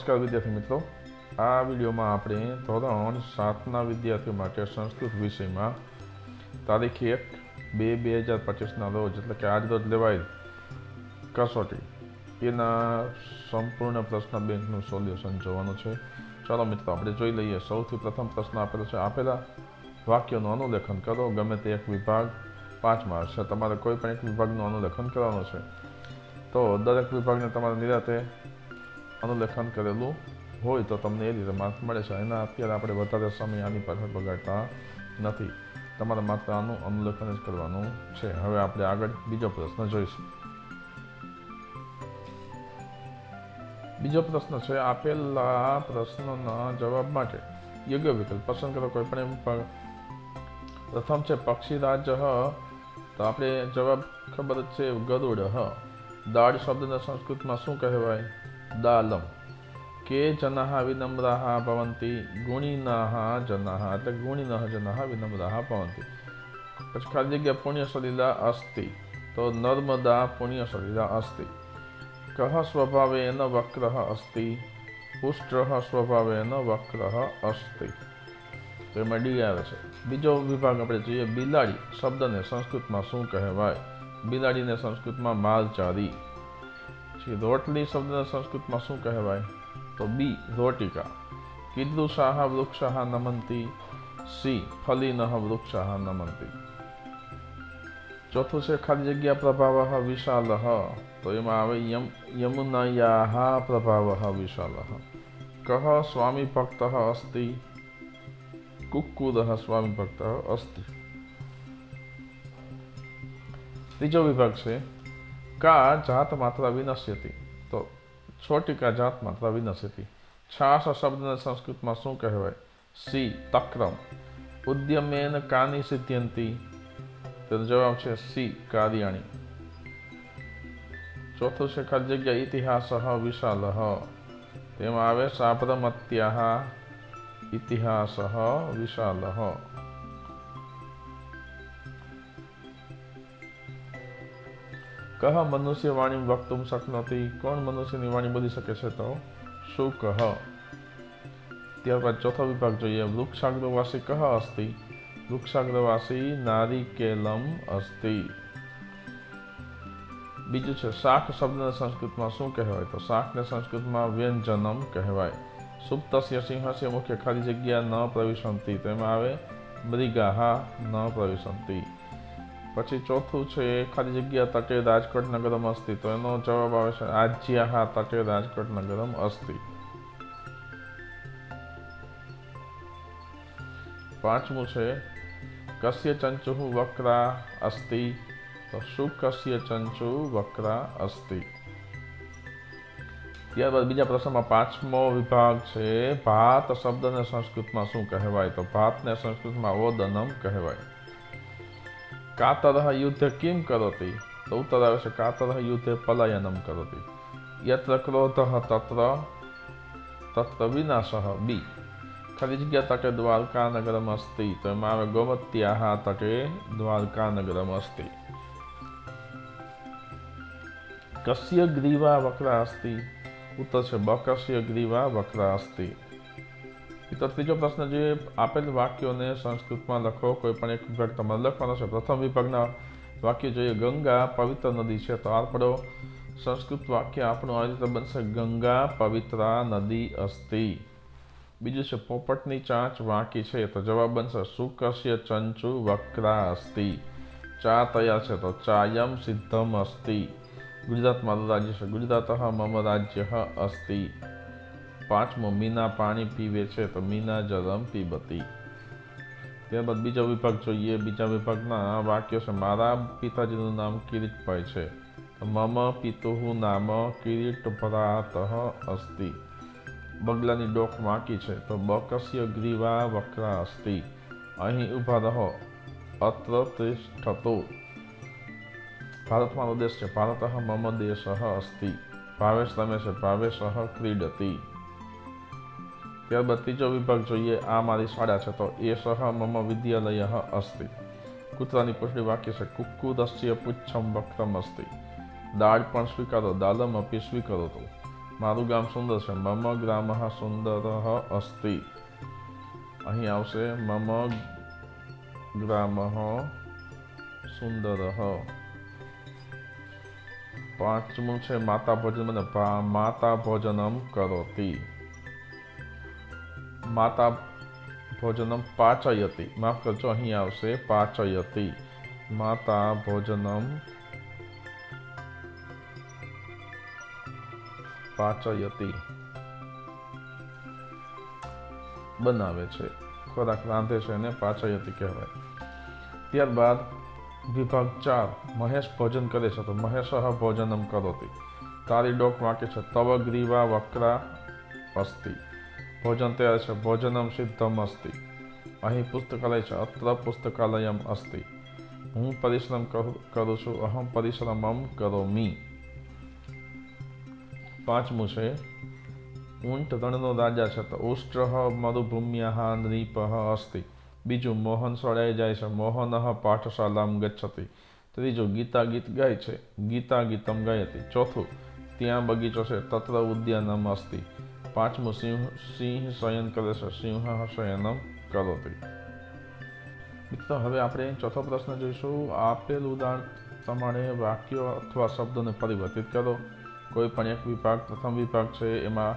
નમસ્કાર વિદ્યાર્થી મિત્રો, આ વિડીયોમાં આપણે ધોરણ 7ના વિદ્યાર્થીઓ માટે સંસ્કૃત વિષયમાં તારીખ 1/2/2025ના રોજ એટલે કે આજ રોજ લેવાયેલ કસોટી એના સંપૂર્ણ પ્રશ્ન બેંકનું સોલ્યુશન જોવાનું છે. ચાલો મિત્રો આપણે જોઈ લઈએ. સૌથી પ્રથમ પ્રશ્ન આપેલો છે. આપેલા વાક્યોનું અનુલેખન કરો. ગમે તે એક વિભાગ 5 માર્ક્સ છે. તમારે કોઈ પણ એક વિભાગનું અનુલેખન કરવાનું છે. તો દરેક વિભાગને તમારે નિરાતે અનુલેખન કરેલું હોય તો તમને એ રીતે માર્ક્સ મળે છે. એના અત્યારે આપણે વધારે સમય આની પાછળ બગાડતા નથી. તમારે માત્ર આનું અનુલેખન જ કરવાનું છે. હવે આપણે આગળ બીજો પ્રશ્ન જોઈશું. બીજો પ્રશ્ન છે. આપેલા પ્રશ્નોના જવાબ માટે યોગ્ય વિકલ્પ પસંદ કરો. કોઈ પણ વિભાગ. પ્રથમ છે પક્ષીરાજ. તો આપણે જવાબ ખબર જ છે, ગરુડ. દાળ શબ્દને સંસ્કૃતમાં શું કહેવાય? દાલમ. કે જનાહ વિનમ્રાહ ભવંતિ. ગુણીનાહ જનાહ એટલે ગુણીનઃ જનાહ વિનમ્રાહ ભવંતિ. પછી ખાલી જગ્યા પુણ્ય સલિલા અસ્તિ. તો નર્મદા પુણ્ય સલિલા અસ્તિ. કહ સ્વભાવેન વક્રઃ અસ્તિ. પુષ્ટ્રઃ સ્વભાવેન વક્રઃ અસ્તિ. તો એમાં ડી આવે છે. બીજો વિભાગ આપણે જોઈએ. બિલાડી શબ્દને સંસ્કૃતમાં શું કહેવાય? બિલાડીને સંસ્કૃતમાં માલચારી. રોટલી શબ્દને સંસ્કૃતમાં શું કહેવાય? તો બી રોટિકા. કીદૃશાહ વૃક્ષાહ નમંતિ. સી ફલિનઃ વૃક્ષાહ નમંતિ. ચોથું છે ખાલી જગ્યા પ્રભાવઃ વિશાલઃ. તો એમાં આવે યમુનાયાઃ પ્રભાવઃ વિશાલઃ. કહ સ્વામી ભક્તઃ અસ્તિ. કુક્કુરઃ સ્વામી ભક્તઃ અસ્તિ. ત્રીજો વિભાગ છે કા જાત માત્રા વિનશ્યતિ. તો છોટિકા જાત માત્રા વિનશ્યતિ. છાશ શબ્દને સંસ્કૃતમાં શું કહેવાય? સી તક્રમ. ઉદ્યમેન કાની સિદ્ધ્યંતિ. તેનો જવાબ છે સી કાર્યાણી. ચોથું છે ખાલી જગ્યા ઇતિહાસઃ વિશાલઃ. તેમાં આવે સાબરમત્યાઃ ઇતિહાસઃ વિશાલઃ. કહ મનુષ્ય વાણી વક્તુમ શક્નોતિ. કોણ મનુષ્યની વાણી બોલી શકે છે? તો શુક. ત્યારબાદ ચોથો વિભાગ જોઈએ. વૃક્ષાગ્રવાસી કહ અસ્તિ. વૃક્ષાગ્રવાસી નારિકેલમ અસ્તિ. બીજું છે શાક શબ્દને સંસ્કૃતમાં શું કહેવાય? તો શાકને સંસ્કૃતમાં વ્યંજનમ કહેવાય. સુપ્તસ્ય સિંહસ્ય મુખ્ય ખાલી જગ્યા ન પ્રવિશંતિ. તેમાં આવે મૃગાહ ન પ્રવિશંતિ. પછી ચોથું છે ખાલી જગ્યા તટે રાજકોટ નગરમ અસ્તિ. તો એનો જવાબ આવે છે આજ્યાહ તટે રાજકોટ નગરમ અસ્તિ. પાંચમું છે કસ્ય ચંચુઃ વક્રા અસ્તિ. તો શુકસ્ય ચંચુ વક્રા અસ્તિ. ત્યારબાદ બીજા પ્રશ્નમાં પાંચમો વિભાગ છે ભાત શબ્દને સંસ્કૃતમાં શું કહેવાય? તો ભાતને સંસ્કૃતમાં ઓદનમ કહેવાય. કાતરઃ યુદ્ધ કિમ કરોતિ. તો ઉત્તર આવે છે કાતરઃ યુદ્ધે પલાયનમ કરોતિ. યત્ર ક્રોધઃ તત્ર વિનાશઃ. બી ખાલી જગ્યા તટે દ્વારકા નગરમ અસ્તિ. તો એમાં આવે ગોમત્યાઃ તટે દ્વારકા નગરમ અસ્તિ. કસ્ય ગ્રીવા વક્રા અસ્તિ. ઉત્તર છે બકસ્ય ગ્રીવા વક્રા અસ્તિ. તો ત્રીજો પ્રશ્ન જોઈએ. આપેલ વાક્યોને સંસ્કૃતમાં લખો. કોઈ પણ એક વિભાગ તમારે લખવાનો છે. પ્રથમ વિભાગના વાક્ય જોઈએ. ગંગા પવિત્ર નદી છે. તો આપણો સંસ્કૃત વાક્ય આપણું આ રીતે બનશે ગંગા પવિત્રા નદી અસ્તિ. બીજું છે પોપટની ચાંચ વાંકી છે. તો જવાબ બનશે શુકસ્ય ચંચુ વક્રા અસ્તિ. ચા તૈયાર છે. તો ચાયમ સિદ્ધમ અસ્તિ. ગુજરાત મારું રાજ્ય છે. ગુજરાતઃ મમ રાજ્ય અસ્તિ. પાંચમો મીના પાણી પીવે છે. તો મીના જલમ પીબતી. ત્યારબાદ બીજો વિભાગ જોઈએ. બીજા વિભાગના વાક્યો છે. મારા પિતાજીનું નામ કિરીટભાઈ છે. તો મમ પિતુઃ નામ કિરીટભ્રાતઃ અસ્તિ. બગલાની ડોક વાંકી છે. તો બકસ્ય ગ્રીવા વક્રા અસ્તિ. અહીં ઊભા રહો. અત્ર તિષ્ઠતો. ભારત મારો દેશ છે. ભારતઃ મમ દેશઃ અસ્તિ. ભાવેશ રમે છે. ભાવેશઃ ક્રીડતિ. ત્યારબાદ ત્રીજો વિભાગ જોઈએ. આ મારી શાળા છે. તો એષઃ મમ વિદ્યાલયઃ અસ્તિ. કૂતરાની પૂંછડી વાક્ય છે. કુક્કુરસ્ય પુચ્છમ વક્રમ અસ્તિ. દાળ પણ સ્વીકારો. દાલમ અપી સ્વીકરોતુ. મારું ગામ સુંદર છે. મમ ગ્રામઃ સુંદરઃ અસ્તિ. અહીં આવશે મમ ગ્રામઃ સુંદરઃ. પાંચમું છે માતા ભોજન, માતા ભોજનમ કરોતિ. માતા ભોજનમ પાચયતિ. માફ કરજો, અહીં આવશે પાચયતિ. માતા ભોજનમ પાચયતિ, બનાવે છે, ખોરાક રાંધે છે એને પાચયતિ કહેવાય. ત્યારબાદ વિભાગ 4, મહેશ ભોજન કરે છે તો મહેશઃ ભોજનમ કરોતિ. તારી ડોક વાંકે છે. તવ ગ્રીવા વક્રા અસ્તિ. ભોજન તૈયાર છે. ભોજનમ સિદ્ધમ અસ્તિ. અહીં પુસ્તકાલય છે. અત્ર પુસ્તકાલયમ અસ્તિ. હું પરિશ્રમ કરું છું. અહમ પરિશ્રમમ કરોમિ. પાંચમું છે ઊંટ રણનો રાજા છે તો ઉષ્ટ્રઃ મરુભૂમ્યાઃ નૃપઃ અસ્તિ. બીજું મોહન શાળાએ જાય છે. મોહનઃ પાઠશાલામ ગચ્છતિ. ત્રીજું ગીતા ગીત ગાય છે. ગીતા ગીતમ ગાયતિ. ચોથું ત્યાં બગીચો છે. તત્ર ઉદ્યાનમ અસ્તિ. પાંચમું સિંહ શયન કરે છે. સિંહઃ શયનમ કરોતિ. મિત્રો, હવે આપણે ચોથો પ્રશ્ન જોઈશું. આપેલ ઉદાહરણ પ્રમાણે વાક્યો અથવા શબ્દોને પરિવર્તિત કરો. કોઈ પણ એક વિભાગ, પ્રથમ વિભાગ છે એમાં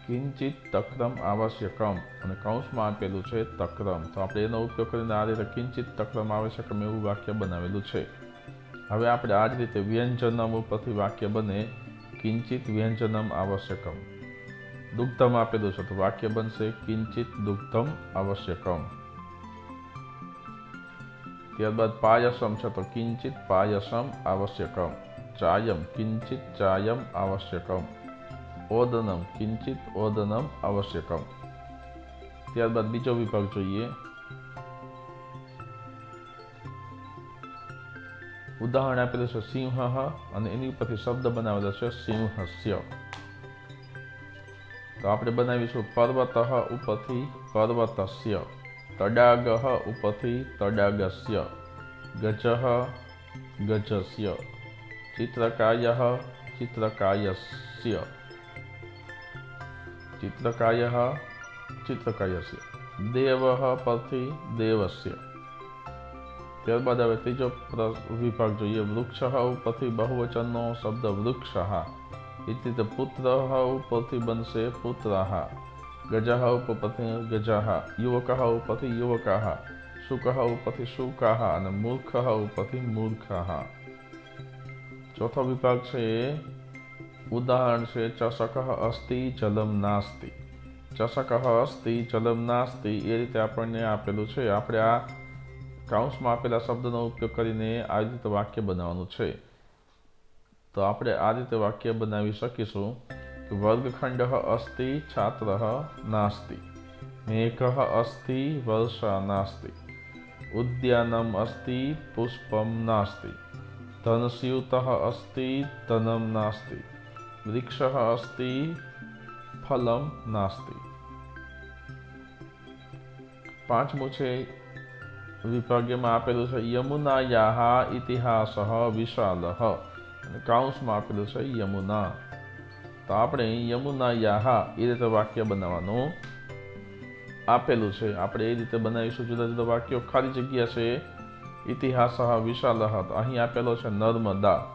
કિંચિત તક્રમ આવશ્યકમ અને કૌંસમાં આપેલું છે તક્રમ. તો આપણે એનો ઉપયોગ કરીને આ રીતે કિંચિત તક્રમ આવશ્યકમ એવું વાક્ય બનાવેલું છે. હવે આપણે આ જ રીતે વ્યંજનમ ઉપરથી વાક્ય બને કિંચિત વ્યંજનમ આવશ્યકમ. દુગ્ધમ આપેલું છે તો વાક્ય બનશે કિંચિત દુગ્ધમ આવશ્યકમ. ત્યારબાદ પાયસમ છે તો કિંચિત પાયસમ આવશ્યકમ. ચાયમ કિંચિત ચાયમ આવશ્યકમ. ઓદનમ કિંચિત ઓદનમ આવશ્યકમ. ત્યારબાદ બીજો વિભાગ જોઈએ. ઉદાહરણ આપેલું છે સિંહઃ અને એની ઉપરથી શબ્દ બનાવેલો છે સિંહસ્ય. તો આપણે બનાવીશું પર્વતઃ ઉપરથી પર્વતસ્ય. તડાગઃ ઉપરથી તડાગસ્ય. ગજઃ ગજસ્ય. ચિત્રકાયઃ ચિત્રકાયસ્ય. ચિત્રકાયઃ ચિત્રકાયસ્ય. દેવઃ પરથી દેવસ્ય. ત્યારબાદ હવે ત્રીજો વિભાગ જોઈએ. વૃક્ષઃ ઉપરથી બહુવચનનો શબ્દ વૃક્ષઃ. એ રીતે પુત્રઃ ઉપરથી બનશે પુત્રઃ. ગજઃ ઉપરથી ગજઃ. યુવકઃ ઉપરથી યુવકઃ. શુકઃ ઉપરથી શુકઃ અને મૂર્ખઃ ઉપરથી મૂર્ખઃ. ચોથો વિભાગ છે ઉદાહરણ છે ચષકઃ અસ્તિ જલમ નાસ્તિ. ચષકઃ અસ્તિ જલમ નાસ્તિ એ રીતે આપણને આપેલું છે. આપણે આ કૌંસમાં આપેલા શબ્દનો ઉપયોગ કરીને આ રીતે વાક્ય બનાવવાનું છે. તો આપણે આ રીતે વાક્ય બનાવી શકીશું. વર્ગખંડઃ અસ્તિ છાત્રઃ નાસ્તિ. મેઘઃ અસ્તિ વર્ષા નાસ્તિ. ઉદ્યાનમ અસ્તિ પુષ્પમ નાસ્તિ. ધનસ્યુતઃ અસ્તિ ધનમ નાસ્તિ. વૃક્ષઃ અસ્તિ ફલમ નાસ્તિ. પાંચમું છે વિભાગ્યમાં આપેલું છે યમુનાયાઃ ઇતિહાસઃ વિશાલઃ અને કૌંસમાં આપેલું છે યમુના. તો આપણે યમુનાયાઃ એ રીતે વાક્ય બનાવવાનું આપેલું છે. આપણે એ રીતે બનાવીશું જુદા જુદા વાક્યો. ખાલી જગ્યા છે ઇતિહાસઃ વિશાલઃ. તો અહીં આપેલો છે નર્મદા.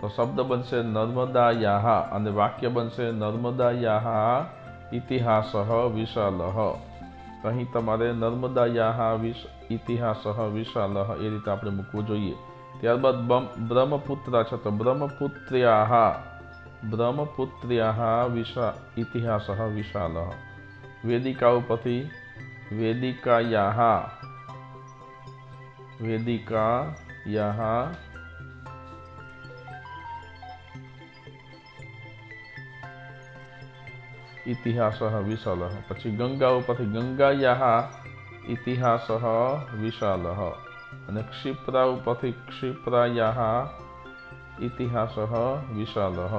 તો શબ્દ બનશે નર્મદાયાઃ અને વાક્ય બનશે નર્મદાયાઃ ઇતિહાસઃ વિશાલઃ. તો અહીં તમારે નર્મદાયાઃ ઇતિહાસઃ વિશાલઃ એ રીતે આપણે મૂકવું જોઈએ. ત્યારબાદ બ્રહ્મપુત્રા છે તો બ્રહ્મપુત્ર્યાઃ ઇતિહાસઃ વિશાલઃ. વેદિકા ઉપરથી વેદિકાયાઃ ઇતિહાસઃ વિશાલઃ. પછી ગંગા ઉપરથી ગંગાયાઃ ઇતિહાસઃ વિશાલઃ અને ક્ષિપ્રા ઉપરથી ક્ષિપ્રાયાઃ ઇતિહાસઃ વિશાલઃ.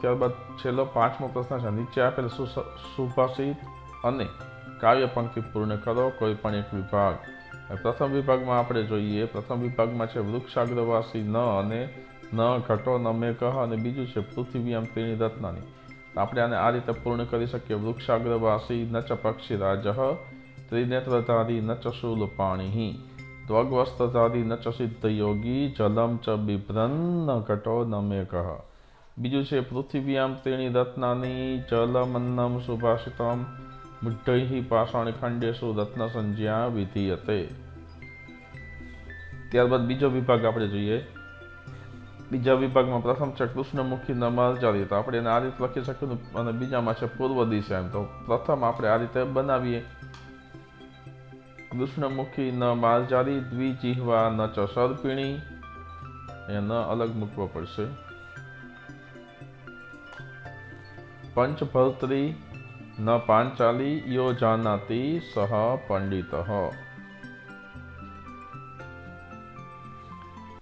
ત્યારબાદ છેલ્લો પાંચમો પ્રશ્ન છે. નીચે આપેલ સુભાષિત અને કાવ્ય પંક્તિ પૂર્ણ કરો કોઈ પણ એક વિભાગ. પ્રથમ વિભાગમાં આપણે જોઈએ. પ્રથમ વિભાગમાં છે વૃક્ષાગ્રવાસી ન અને ન ઘટો ન મેઘ અને બીજું છે પૃથ્વીયામ ત્રીણી રત્નાની. આપણે આને આ રીતે પૂર્ણ કરી શકીએ. વૃક્ષાગ્રવાસી ન ચ પક્ષીરાજ ત્રિનેત્રધારી ન ચ શૂલપાણિ ત્વગ્વસ્ત્રધારી ન ચ સિદ્ધયોગી જલમ ચ બિભ્રન ન ઘટો ન મેઘ. બીજું છે પૃથ્વીયામ ત્રીણી રત્નાની જલમન્નમ સુભાષિતમ મુઢ્ઢૈઃ પાષાણખંડેષુ રત્ન સંજ્ઞા વિધીયતે. ત્યારબાદ બીજો વિભાગ આપણે જોઈએ. બીજા વિભાગમાં પ્રથમ છે કૃષ્ણમુખી નમાલચારી. તો આપણે એને આ રીતે લખી શકીએ અને બીજામાં છે પૂર્વ દિશા. તો પ્રથમ આપણે આ રીતે બનાવીએ. કૃષ્ણમુખી ન માલચારી દ્વિજિહ્વા ન ચ સર્પિણી. અહીંયા ન અલગ મૂકવો પડશે. પંચભર્તરી ન પાંચાલી યો જાનાતિ સહ પંડિતઃ.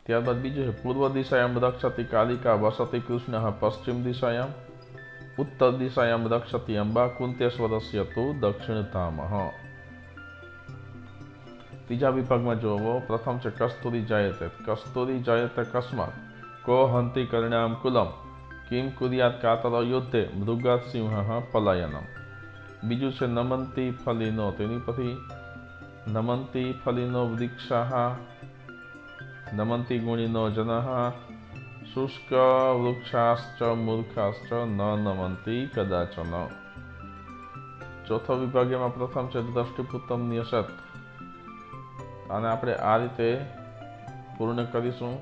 ત્યારબાદ બીજું છે પૂર્વ દિશાયામ રક્ષતિ કાલિકા વસતિ કૃષ્ણ પશ્ચિમ દિશાયામ ઉત્તર દિશાયામ રક્ષતિ અંબા કુંતેશ્વરસ્ય તુ દક્ષિણધામ. ત્રીજા વિભાગમાં જોવો. પ્રથમ છે કસ્તુરી જાયતે. કસ્તુરી જાયતે કસ્માત કો હંતિ કર્ણામ કુલમ કિમ કુર્યાત કાતર યુદ્ધે મૃગાત સિંહ પલાયનમ. બીજું છે નમંતી ફલિનો. તેની પછી નમંતી ફલિનો વૃક્ષા નમંતી ગુણિનો જનઃ શુષ્ક વૃક્ષાશ્ચ મૂર્ખાશ્ચ ન નમંતી કદાચન. ચોથો વિભાગ એમાં પ્રથમ છે દ્રષ્ટિપુત્તમ ન્યસત. આને આપણે આ રીતે પૂર્ણ કરીશું.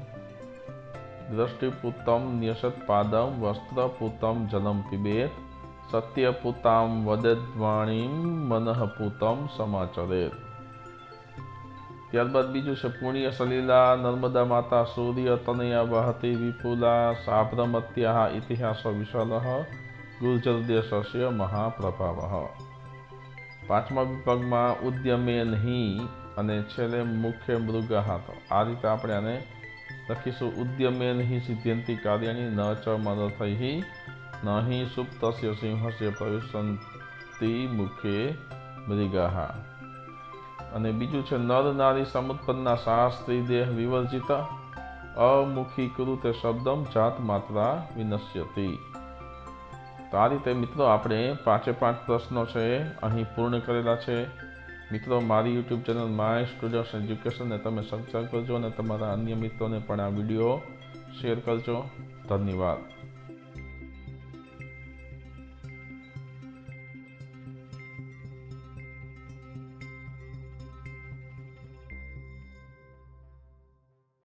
દ્રષ્ટિપુત્તમ ન્યસત પાદમ વસ્ત્રપુત્તમ જલમ પિબેત સત્યપુતામ વદેદ્વાણીમ મનઃપુતમ સમાચરેત. ત્યારબાદ બીજું છે પુણ્ય સલીલા નર્મદા માતા સૂર્ય તનયા વહતી વિપુલા સાબ્રમત્યા ઇતિહાસ વિશાલ ગુર્જર દેશસ્ય મહાપ્રભાવ. પાંચમા વિભાગમાં ઉદ્યમેનહિ અને છેલ્લે મુખ્ય મૃગઃ. તો આ રીતે આપણે આને લખીશું. ઉદ્યમેનહિ સિદ્ધ્યંતિ કાર્યાણિ ન ચ મદથૈઃ નહિ સુપ્તસ્ય સિંહસ્ય પ્રવિશન્તિ મુખે મૃગઃ. અને બીજું છે નર નારી સમુત્પન્ના સા સ્ત્રી દેહ વિવર્જિત અમુખી કુરુતે શબ્દમ જાત માત્રા વિનશ્યતિ. તો આ રીતે મિત્રો આપણે 5 પ્રશ્નો છે અહીં પૂર્ણ કરેલા છે. મિત્રો મારી યુટ્યુબ ચેનલ માય સ્ટુડન્ટ્સ એજ્યુકેશનને તમે સબસ્ક્રાઈબ કરજો અને તમારા અન્ય મિત્રોને પણ આ વિડીયો શેર કરજો. ધન્યવાદ.